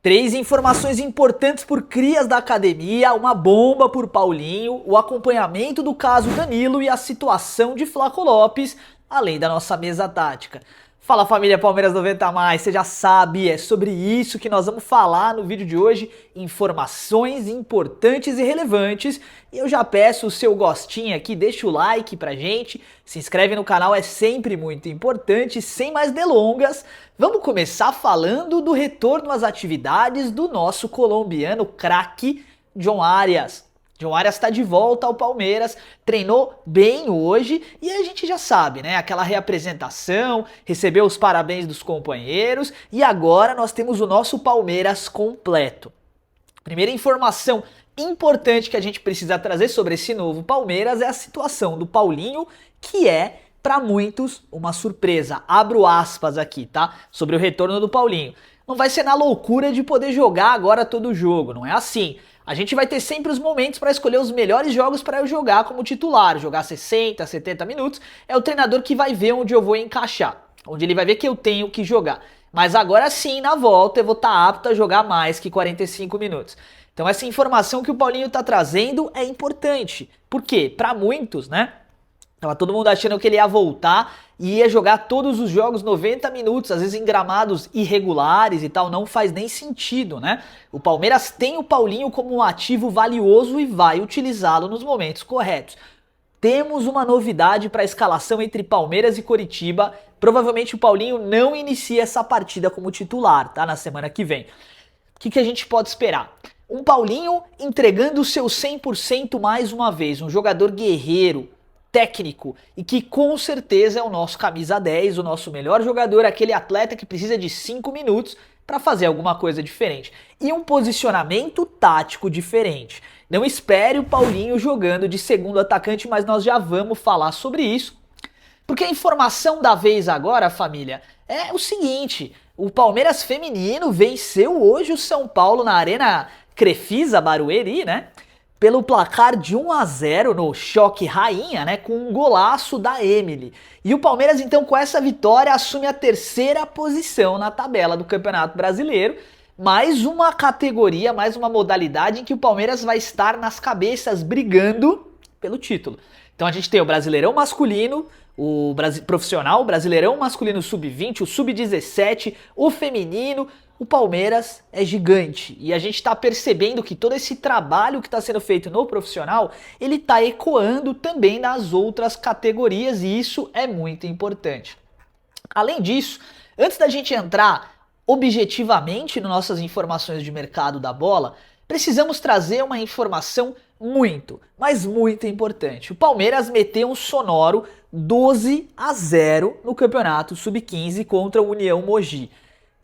Três informações importantes por crias da academia, uma bomba por Paulinho, o acompanhamento do caso Danilo e a situação de Flaco Lopes, além da nossa mesa tática. Fala família Palmeiras 90+, você já sabe, é sobre isso que nós vamos falar no vídeo de hoje, informações importantes e relevantes, e eu já peço o seu gostinho aqui, deixa o like pra gente, se inscreve no canal, é sempre muito importante, sem mais delongas, vamos começar falando do retorno às atividades do nosso colombiano craque John Arias. John Arias está de volta ao Palmeiras, treinou bem hoje e a gente já sabe, né? Aquela reapresentação, recebeu os parabéns dos companheiros e agora nós temos o nosso Palmeiras completo. Primeira informação importante que a gente precisa trazer sobre esse novo Palmeiras é a situação do Paulinho, que é, para muitos, uma surpresa. Abro aspas aqui, tá? Sobre o retorno do Paulinho. Não vai ser na loucura de poder jogar agora todo o jogo, não é assim. A gente vai ter sempre os momentos para escolher os melhores jogos para eu jogar como titular, jogar 60, 70 minutos, é o treinador que vai ver onde eu vou encaixar, onde ele vai ver que eu tenho que jogar. Mas agora sim, na volta, eu vou estar apto a jogar mais que 45 minutos. Então essa informação que o Paulinho está trazendo é importante. Por quê? Para muitos, né? Tava todo mundo achando que ele ia voltar e ia jogar todos os jogos 90 minutos, às vezes em gramados irregulares e tal, não faz nem sentido, né? O Palmeiras tem o Paulinho como um ativo valioso e vai utilizá-lo nos momentos corretos. Temos uma novidade para a escalação entre Palmeiras e Coritiba, provavelmente o Paulinho não inicia essa partida como titular, tá? Na semana que vem. O que a gente pode esperar? Um Paulinho entregando o seu 100% mais uma vez, um jogador guerreiro, técnico e que com certeza é o nosso camisa 10, o nosso melhor jogador, aquele atleta que precisa de 5 minutos para fazer alguma coisa diferente. E um posicionamento tático diferente. Não espere o Paulinho jogando de segundo atacante, mas nós já vamos falar sobre isso. Porque a informação da vez agora, família, é o seguinte, o Palmeiras feminino venceu hoje o São Paulo na Arena Crefisa Barueri, né? Pelo placar de 1-0 no choque rainha, né, com um golaço da Emily. E o Palmeiras então com essa vitória assume a terceira posição na tabela do Campeonato Brasileiro, mais uma categoria, mais uma modalidade em que o Palmeiras vai estar nas cabeças brigando pelo título. Então a gente tem o Brasileirão masculino, o profissional, o Brasileirão masculino sub-20, o sub-17, o feminino. O Palmeiras é gigante e a gente está percebendo que todo esse trabalho que está sendo feito no profissional, ele está ecoando também nas outras categorias e isso é muito importante. Além disso, antes da gente entrar objetivamente nas nossas informações de mercado da bola, precisamos trazer uma informação muito, mas muito importante. O Palmeiras meteu um sonoro 12-0 no Campeonato Sub-15 contra o União Mogi.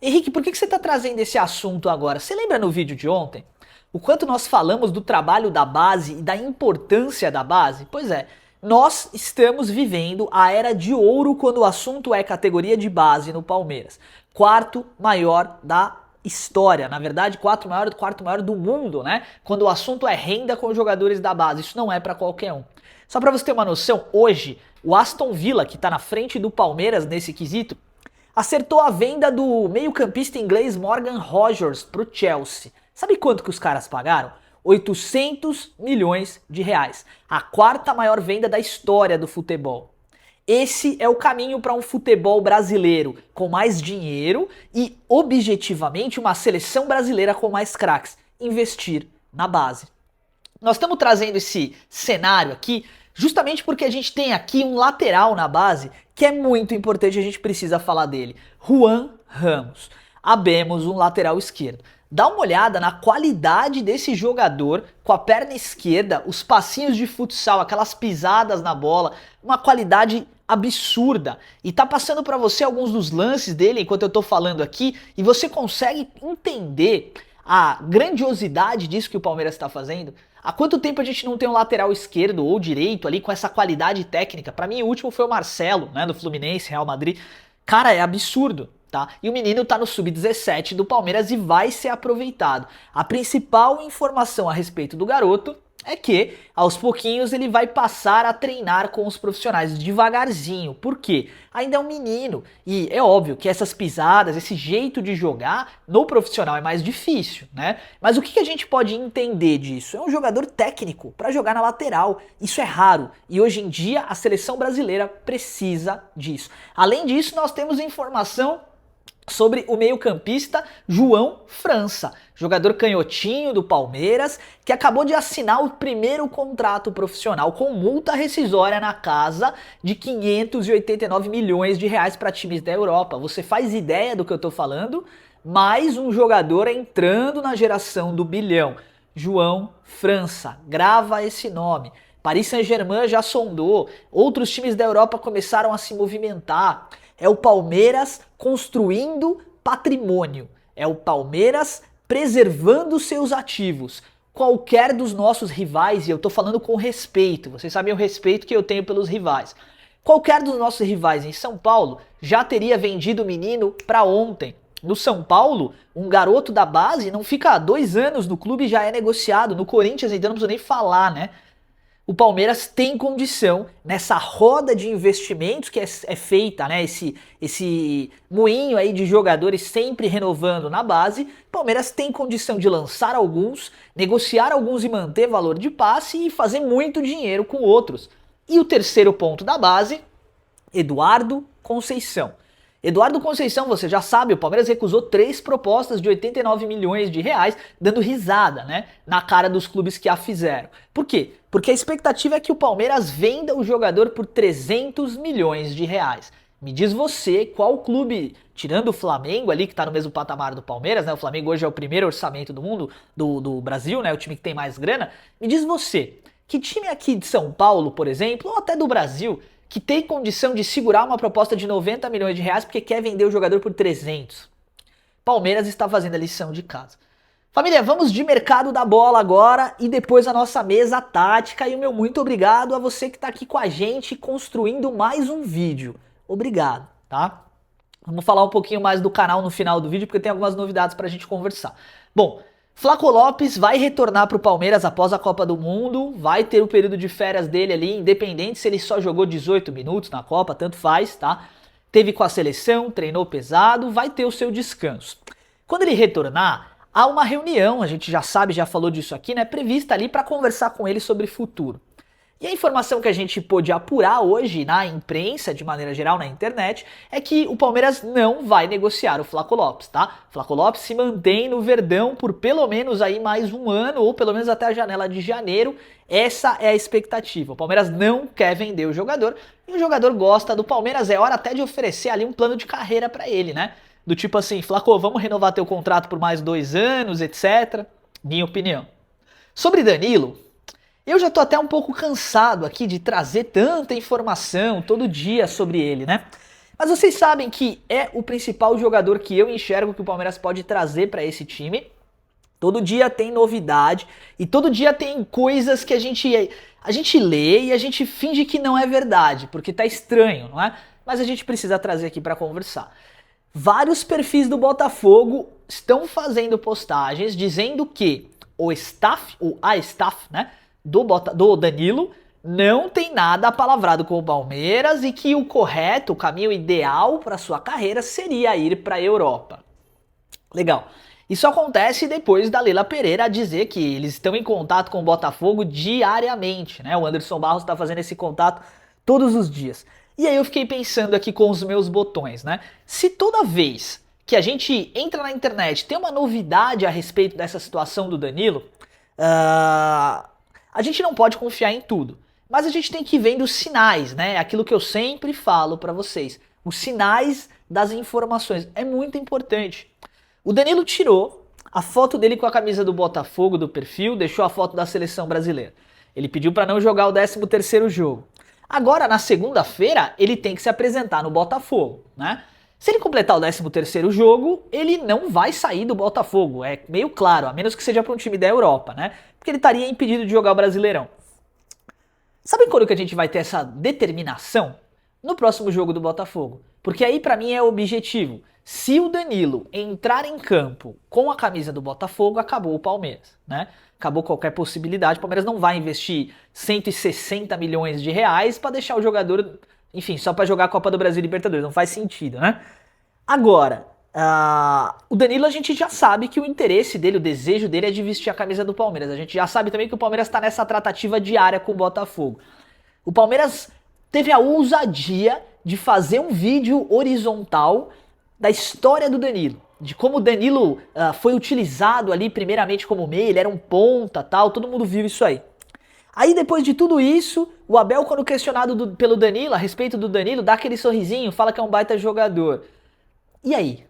Henrique, por que você está trazendo esse assunto agora? Você lembra no vídeo de ontem? O quanto nós falamos do trabalho da base e da importância da base? Pois é, nós estamos vivendo a era de ouro quando o assunto é categoria de base no Palmeiras. Quarto maior da história, na verdade quarto maior do mundo, né? Quando o assunto é renda com os jogadores da base, isso não é para qualquer um. Só para você ter uma noção, hoje o Aston Villa, que está na frente do Palmeiras nesse quesito, acertou a venda do meio-campista inglês Morgan Rogers para o Chelsea. Sabe quanto que os caras pagaram? 800 milhões de reais. A quarta maior venda da história do futebol. Esse é o caminho para um futebol brasileiro com mais dinheiro e, objetivamente, uma seleção brasileira com mais craques. Investir na base. Nós estamos trazendo esse cenário aqui justamente porque a gente tem aqui um lateral na base que é muito importante, a gente precisa falar dele. Juan Ramos. Abemos um lateral esquerdo. Dá uma olhada na qualidade desse jogador com a perna esquerda, os passinhos de futsal, aquelas pisadas na bola, uma qualidade absurda. E tá passando para você alguns dos lances dele enquanto eu tô falando aqui e você consegue entender a grandiosidade disso que o Palmeiras está fazendo. Há quanto tempo a gente não tem um lateral esquerdo ou direito ali com essa qualidade técnica? Para mim o último foi o Marcelo, né, do Fluminense, Real Madrid. Cara, é absurdo, tá? E o menino tá no sub-17 do Palmeiras e vai ser aproveitado. A principal informação a respeito do garoto é que aos pouquinhos ele vai passar a treinar com os profissionais devagarzinho. Por quê? Ainda é um menino e é óbvio que essas pisadas, esse jeito de jogar no profissional é mais difícil, né? Mas o que a gente pode entender disso? É um jogador técnico para jogar na lateral. Isso é raro e hoje em dia a seleção brasileira precisa disso. Além disso, nós temos informação sobre o meio-campista João França, jogador canhotinho do Palmeiras, que acabou de assinar o primeiro contrato profissional com multa rescisória na casa de 589 milhões de reais para times da Europa. Você faz ideia do que eu tô falando? Mais um jogador entrando na geração do bilhão. João França, grava esse nome. Paris Saint-Germain já sondou, outros times da Europa começaram a se movimentar. É o Palmeiras construindo patrimônio. É o Palmeiras preservando seus ativos. Qualquer dos nossos rivais, e eu tô falando com respeito, vocês sabem o respeito que eu tenho pelos rivais. Qualquer dos nossos rivais em São Paulo já teria vendido o menino para ontem. No São Paulo, um garoto da base não fica 2 anos no clube e já é negociado. No Corinthians, então não preciso nem falar, né? O Palmeiras tem condição, nessa roda de investimentos que é feita, né, esse moinho aí de jogadores sempre renovando na base, o Palmeiras tem condição de lançar alguns, negociar alguns e manter valor de passe e fazer muito dinheiro com outros. E o terceiro ponto da base, Eduardo Conceição. Eduardo Conceição, você já sabe, o Palmeiras recusou 3 propostas de 89 milhões de reais, dando risada, né, na cara dos clubes que a fizeram. Por quê? Porque a expectativa é que o Palmeiras venda o jogador por 300 milhões de reais. Me diz você, qual clube, tirando o Flamengo ali, que tá no mesmo patamar do Palmeiras, né, o Flamengo hoje é o primeiro orçamento do mundo, do Brasil, né, o time que tem mais grana, me diz você, que time aqui de São Paulo, por exemplo, ou até do Brasil, que tem condição de segurar uma proposta de 90 milhões de reais porque quer vender o jogador por 300. Palmeiras está fazendo a lição de casa. Família, vamos de mercado da bola agora e depois a nossa mesa tática. E o meu muito obrigado a você que está aqui com a gente construindo mais um vídeo. Obrigado, tá? Vamos falar um pouquinho mais do canal no final do vídeo porque tem algumas novidades para a gente conversar. Bom, Flaco Lopes vai retornar para o Palmeiras após a Copa do Mundo, vai ter o período de férias dele ali, independente se ele só jogou 18 minutos na Copa, tanto faz, tá? Teve com a seleção, treinou pesado, vai ter o seu descanso. Quando ele retornar, há uma reunião, a gente já sabe, já falou disso aqui, né? Prevista ali para conversar com ele sobre futuro. E a informação que a gente pôde apurar hoje na imprensa, de maneira geral na internet, é que o Palmeiras não vai negociar o Flaco Lopes, tá? O Flaco Lopes se mantém no Verdão por pelo menos aí mais um ano, ou pelo menos até a janela de janeiro. Essa é a expectativa. O Palmeiras não quer vender o jogador, e o jogador gosta do Palmeiras, é hora até de oferecer ali um plano de carreira pra ele, né? Do tipo assim, Flaco, vamos renovar teu contrato por mais 2 anos, etc. Minha opinião. Sobre Danilo, eu já tô até um pouco cansado aqui de trazer tanta informação todo dia sobre ele, né? Mas vocês sabem que é o principal jogador que eu enxergo que o Palmeiras pode trazer para esse time. Todo dia tem novidade e todo dia tem coisas que a gente lê e a gente finge que não é verdade, porque tá estranho, não é? Mas a gente precisa trazer aqui para conversar. Vários perfis do Botafogo estão fazendo postagens dizendo que o staff, a staff, né? Do Danilo não tem nada apalavrado com o Palmeiras e que o correto, o caminho ideal para sua carreira seria ir para a Europa. Legal. Isso acontece depois da Leila Pereira dizer que eles estão em contato com o Botafogo diariamente, né? O Anderson Barros está fazendo esse contato todos os dias. E aí eu fiquei pensando aqui com os meus botões, né? Se toda vez que a gente entra na internet tem uma novidade a respeito dessa situação do Danilo, a gente não pode confiar em tudo, mas a gente tem que ir vendo os sinais, né? Aquilo que eu sempre falo pra vocês. Os sinais das informações. É muito importante. O Danilo tirou a foto dele com a camisa do Botafogo do perfil, deixou a foto da seleção brasileira. Ele pediu pra não jogar o 13º jogo. Agora, na segunda-feira, ele tem que se apresentar no Botafogo, né? Se ele completar o 13º jogo, ele não vai sair do Botafogo, é meio claro, a menos que seja para um time da Europa, né? Porque ele estaria impedido de jogar o Brasileirão. Sabe quando que a gente vai ter essa determinação? No próximo jogo do Botafogo. Porque aí pra mim é o objetivo. Se o Danilo entrar em campo com a camisa do Botafogo, acabou o Palmeiras, né? Acabou qualquer possibilidade. O Palmeiras não vai investir 160 milhões de reais para deixar o jogador, enfim, só para jogar a Copa do Brasil e Libertadores. Não faz sentido, né? Agora, o Danilo, a gente já sabe que o interesse dele, o desejo dele é de vestir a camisa do Palmeiras. A gente já sabe também que o Palmeiras está nessa tratativa diária com o Botafogo. O Palmeiras teve a ousadia de fazer um vídeo horizontal da história do Danilo, de como o Danilo foi utilizado ali primeiramente como meia, ele era um ponta, tal, todo mundo viu isso aí. Aí depois de tudo isso, o Abel, quando questionado pelo Danilo, a respeito do Danilo, dá aquele sorrisinho, fala que é um baita jogador. E aí?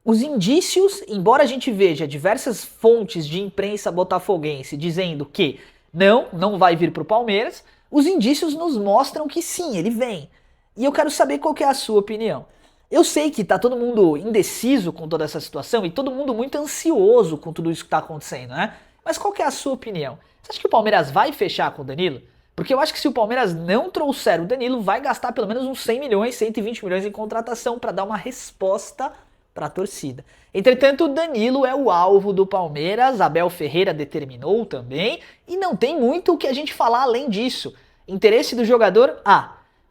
Os indícios, embora a gente veja diversas fontes de imprensa botafoguense dizendo que não vai vir pro Palmeiras, os indícios nos mostram que sim, ele vem. E eu quero saber qual que é a sua opinião. Eu sei que tá todo mundo indeciso com toda essa situação e todo mundo muito ansioso com tudo isso que tá acontecendo, né? Mas qual que é a sua opinião? Você acha que o Palmeiras vai fechar com o Danilo? Porque eu acho que se o Palmeiras não trouxer o Danilo, vai gastar pelo menos uns 100 milhões, 120 milhões em contratação para dar uma resposta para a torcida. Entretanto, o Danilo é o alvo do Palmeiras, Abel Ferreira determinou também, e não tem muito o que a gente falar além disso. Interesse do jogador?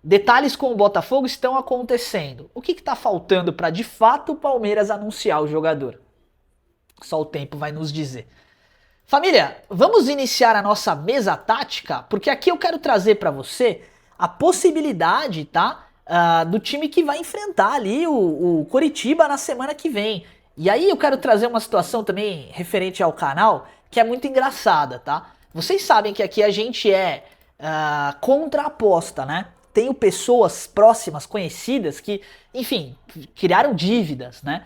Detalhes com o Botafogo estão acontecendo. O que está faltando para de fato o Palmeiras anunciar o jogador? Só o tempo vai nos dizer. Família, vamos iniciar a nossa mesa tática, porque aqui eu quero trazer para você a possibilidade, tá? Do time que vai enfrentar ali o Coritiba na semana que vem. E aí eu quero trazer uma situação também referente ao canal que é muito engraçada, tá? Vocês sabem que aqui a gente é contra a aposta, né? Tenho pessoas próximas, conhecidas, que, enfim, criaram dívidas, né?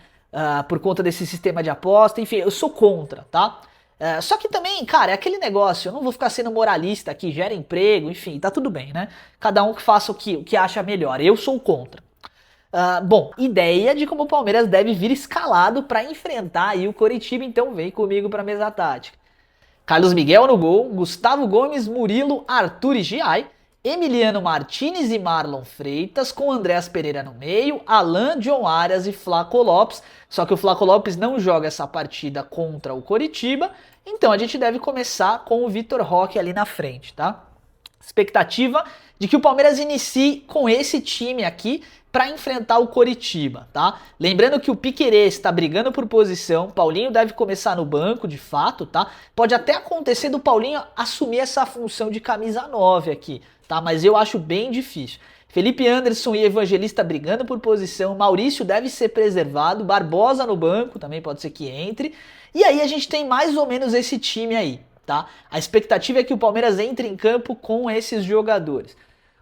Por conta desse sistema de aposta. Enfim, eu sou contra, tá? Só que também, cara, é aquele negócio, eu não vou ficar sendo moralista aqui, gera emprego, enfim, tá tudo bem, né? Cada um que faça o que acha melhor. Eu sou contra. Bom, ideia de como o Palmeiras deve vir escalado para enfrentar aí o Coritiba, então vem comigo pra mesa tática. Carlos Miguel no gol, Gustavo Gomes, Murilo, Arthur e Giai, Emiliano Martinez e Marlon Freitas, com Andréas Pereira no meio, Alan, John Arias e Flaco Lopes. Só que o Flaco Lopes não joga essa partida contra o Coritiba, então a gente deve começar com o Vitor Roque ali na frente, tá? Expectativa de que o Palmeiras inicie com esse time aqui para enfrentar o Coritiba, tá? Lembrando que o Piquerez está brigando por posição, Paulinho deve começar no banco, de fato, tá? Pode até acontecer do Paulinho assumir essa função de camisa 9 aqui, tá? Mas eu acho bem difícil. Felipe Anderson e Evangelista brigando por posição, Maurício deve ser preservado, Barbosa no banco, também pode ser que entre. E aí a gente tem mais ou menos esse time aí, tá? A expectativa é que o Palmeiras entre em campo com esses jogadores.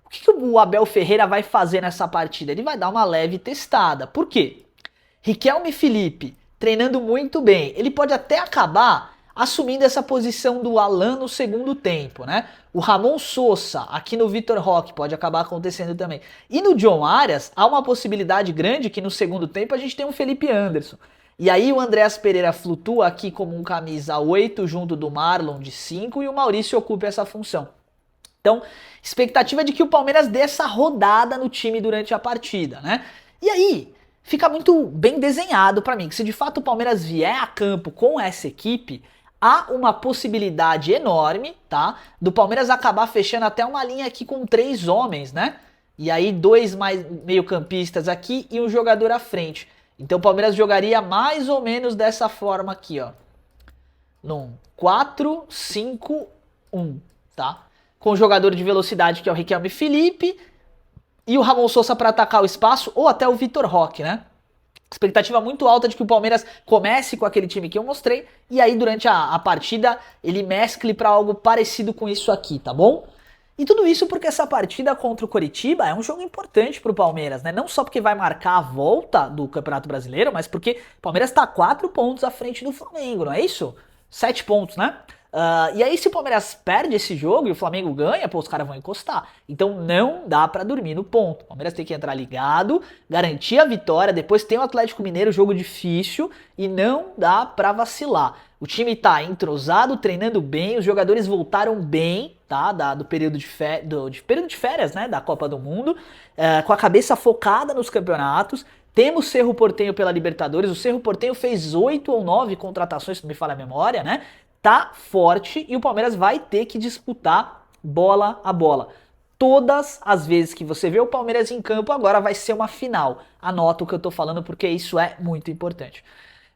O que o Abel Ferreira vai fazer nessa partida? Ele vai dar uma leve testada. Por quê? Riquelme Felipe treinando muito bem. Ele pode até acabar assumindo essa posição do Alan no segundo tempo, né? O Ramon Sosa aqui no Vitor Roque pode acabar acontecendo também. E no John Arias há uma possibilidade grande que no segundo tempo a gente tem um Felipe Anderson. E aí o Andréas Pereira flutua aqui como um camisa 8 junto do Marlon de 5 e o Maurício ocupa essa função. Então, expectativa de que o Palmeiras dê essa rodada no time durante a partida, né? E aí, fica muito bem desenhado pra mim, que se de fato o Palmeiras vier a campo com essa equipe, há uma possibilidade enorme, tá? Do Palmeiras acabar fechando até uma linha aqui com 3 homens, né? E aí 2 mais meio-campistas aqui e um jogador à frente. Então o Palmeiras jogaria mais ou menos dessa forma aqui, ó. Num 4-5-1, tá? Com o jogador de velocidade que é o Riquelme Felipe e o Ramon Sosa para atacar o espaço, ou até o Vitor Roque, né? Expectativa muito alta de que o Palmeiras comece com aquele time que eu mostrei e aí durante a partida ele mescle para algo parecido com isso aqui, tá bom? E tudo isso porque essa partida contra o Coritiba é um jogo importante pro Palmeiras, né? Não só porque vai marcar a volta do Campeonato Brasileiro, mas porque o Palmeiras tá 4 pontos à frente do Flamengo, não é isso? 7 pontos, né? E aí se o Palmeiras perde esse jogo e o Flamengo ganha, pô, os caras vão encostar. Então não dá pra dormir no ponto. O Palmeiras tem que entrar ligado, garantir a vitória, depois tem o Atlético Mineiro, jogo difícil e não dá pra vacilar. O time tá entrosado, treinando bem, os jogadores voltaram bem, tá? Do período de férias, né? Da Copa do Mundo, com a cabeça focada nos campeonatos. Temos Cerro Porteño pela Libertadores, o Cerro Porteño fez 8 ou 9 contratações, se não me falha a memória, né? Tá forte e o Palmeiras vai ter que disputar bola a bola. Todas as vezes que você vê o Palmeiras em campo, agora vai ser uma final. Anota o que eu tô falando porque isso é muito importante.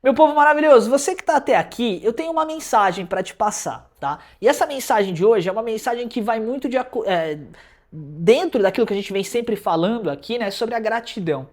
Meu povo maravilhoso, você que tá até aqui, eu tenho uma mensagem para te passar, tá? E essa mensagem de hoje é uma mensagem que vai muito dentro daquilo que a gente vem sempre falando aqui, né, sobre a gratidão.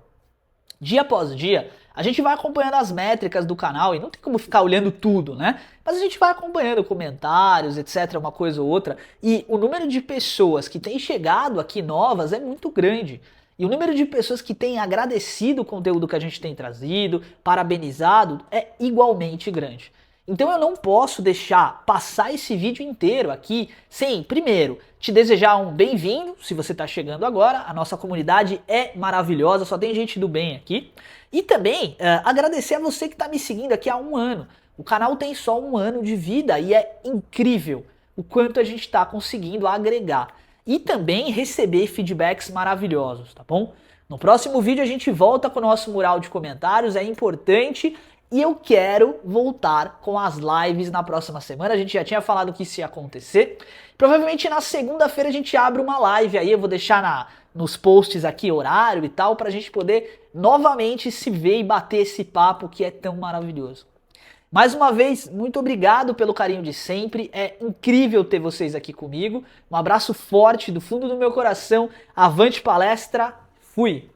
Dia após dia, a gente vai acompanhando as métricas do canal e não tem como ficar olhando tudo, né? Mas a gente vai acompanhando comentários, etc, uma coisa ou outra, e o número de pessoas que têm chegado aqui novas é muito grande. E o número de pessoas que têm agradecido o conteúdo que a gente tem trazido, parabenizado, é igualmente grande. Então eu não posso deixar passar esse vídeo inteiro aqui sem, primeiro, te desejar um bem-vindo, se você está chegando agora, a nossa comunidade é maravilhosa, só tem gente do bem aqui. E também agradecer a você que está me seguindo aqui há um ano. O canal tem só um ano de vida e é incrível o quanto a gente está conseguindo agregar. E também receber feedbacks maravilhosos, tá bom? No próximo vídeo a gente volta com o nosso mural de comentários, é importante. E eu quero voltar com as lives na próxima semana. A gente já tinha falado que isso ia acontecer. Provavelmente na segunda-feira a gente abre uma live aí. Eu vou deixar nos posts aqui horário e tal, pra gente poder novamente se ver e bater esse papo que é tão maravilhoso. Mais uma vez, muito obrigado pelo carinho de sempre. É incrível ter vocês aqui comigo. Um abraço forte do fundo do meu coração. Avante palestra. Fui!